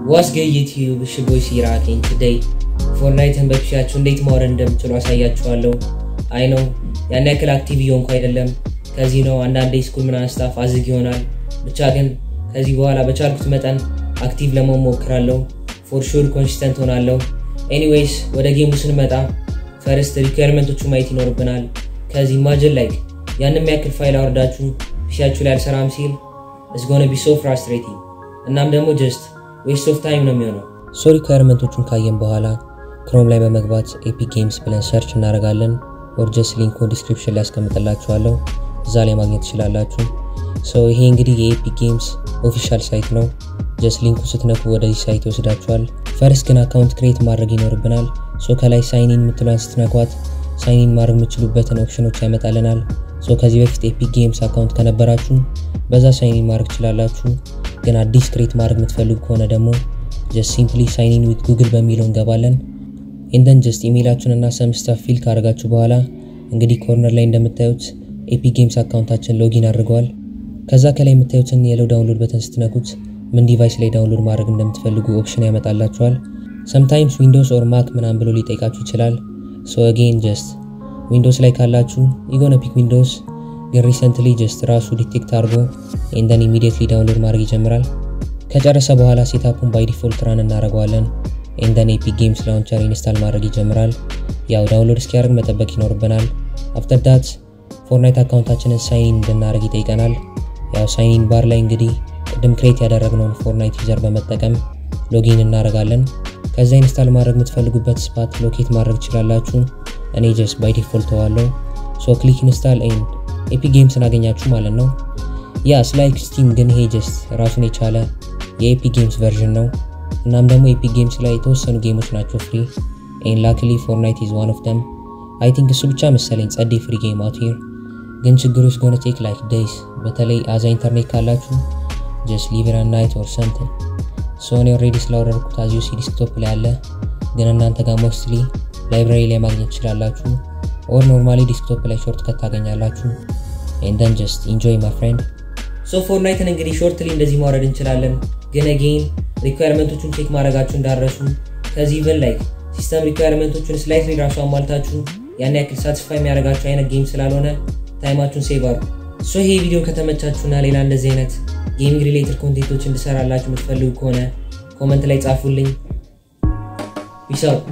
What's good YouTube? It's your boy Sirak and today Fortnite and በፒሲያችሁ እንዴት ማውረድ እንደምትችሉ አሳያችኋለሁ። I know ያን ያክል አክቲቭ እየሆንኩ አይደለም። ከዚህ ነው አንዳንዴ ስኩል ምናምን ስታፍ አዝግ ይሆናል። ብቻ ግን ከዚህ በኋላ በቻልኩት መጠን አክቲቭ ለመሆን ሞክራለሁ። for sure consistent ሆናለሁ። anyways ወደ ጌሙ ስንመጣ first requirementዎቹ ማየት ይኖርብናል። ከዚህ imagine like ያንንም ያክል ፋይል አወርዳችሁ ፒሲያችሁ ላይ አልሰራም ሲል it's going to be so frustrating. እናም ደግሞ just waste of time ነው የሚሆነው። so requirementዎቹን ካየን በኋላ Chrome ላይ በመግባት Epic Games ብለን ሰርች እናደርጋለን or just ሊንኩን ዲስክሪፕሽን ላይ አስቀምጥላችኋለሁ እዛ ላይ ማግኘት ትችላላችሁ። so ይሄ እንግዲህ የኤፒክ ጌምስ ኦፊሻል ሳይት ነው። just ሊንኩን ስትነኩ ወደዚህ ሳይት ይወስዳችኋል። first ግን አካውንት ክሬት ማድረግ ይኖርብናል። so ከላይ ሳይን ኢን የምትሏን ስትነኳት ሳይን ኢን ማድረግ የምትችሉበትን ኦፕሽኖች ያመጣልናል። so ከዚህ በፊት ኤፒክ ጌምስ አካውንት ከነበራችሁ በዛ ሳይን ኢን ማድረግ ትችላላችሁ። ግን አዲስ ክሬት ማድረግ የምትፈልጉ ከሆነ ደግሞ just simply sign in with Google በሚለው እንገባለን። and then just ኢሜይላችሁንና some stuff ፊል ካደረጋችሁ በኋላ እንግዲህ ኮርነር ላይ እንደምታዩት ኤፒክ ጌምስ አካውንታችን ሎጊን አድርገዋል። ከዛ ከላይ የምታዩትን የሎ ዳውንሎድ በተን ስትነኩት ምን ዲቫይስ ላይ ዳውንሎድ ማድረግ እንደምትፈልጉ ኦፕሽን ያመጣላችኋል። sometimes Windows or Mac ምናምን ብሎ ሊጠይቃችሁ ይችላል። so again just Windows ላይ ካላችሁ you're gonna pick Windows ግን recently just ራሱ ዲቴክት አድርጎ and then immediately ዳውንሎድ ማድረግ ይጀምራል። ከጨረሰ በኋላ ሴትአፑን ባይ ዲፎልት ራን እናደርገዋለን and then Epic Games Launcher ኢንስታል ማድረግ ይጀምራል። ያው ዳውንሎድ እስኪያደርግ መጠበቅ ይኖርብናል። after that Fortnite አካውንታችንን ሳይን ኢን እንድናደርግ ይጠይቀናል። ያው ሳይን ኢን ባር ላይ እንግዲህ ቅድም ክሬት ያደረግነውን Fortnite ዩዘር በመጠቀም ሎጊን እናደርጋለን። ከዛ ኢንስታል ማድረግ የምትፈልጉበት ስፓት ሎኬት ማድረግ ትችላላችሁ። እኔ just ባይ ዲፎልት ተዋለሁ። so click install and Epic Games እናገኛችሁ ማለት ነው። ያስ ላይክ ስቲም ግን ይሄ just ራሱን የቻለ የኤፒክ ጌምስ ቨርዥን ነው። እናም ደግሞ ኤፒክ ጌምስ ላይ የተወሰኑ ጌሞች ናቸው ፍሪ and luckily Fortnite is one of them. I think እሱ ብቻ መሰለኝ ጸዴ ፍሪ ጌም out here ግን ችግሩ is going to take like days በተለይ አዛ ኢንተርኔት ካላችሁ just leave it at night or something. so እኔ already ስላወረድኩት as you see ዲስክቶፕ ላይ አለ ግን እናንተ ጋር mostly ላይብራሪ ላይ ማግኘት ትችላላችሁ or normally ዲስክቶፕ ላይ ሾርትከት ታገኛላችሁ and then just enjoy my friend. so Fortnite እንግዲህ ሾርትሊ እንደዚህ ማውረድ እንችላለን ግን again requirementዎቹን ቼክ ማድረጋችሁ እንዳረሱ ከዚህ even like ሲስተም requirementዎቹን ስላይትሊ ራሱ አሟልታችሁ ያን ያክል ሳቲስፋይ የሚያደርጋችሁ አይነት ጌም ስላልሆነ ታይማችሁን ሴቭ አድርጉ። so ይሄ ቪዲዮ ከተመቻችሁና ሌላ እንደዚህ አይነት ጌሚንግ ሪሌትድ ኮንቴንቶች እንድሰራላችሁ የምትፈልጉ ከሆነ ኮሜንት ላይ ጻፉልኝ። peace out.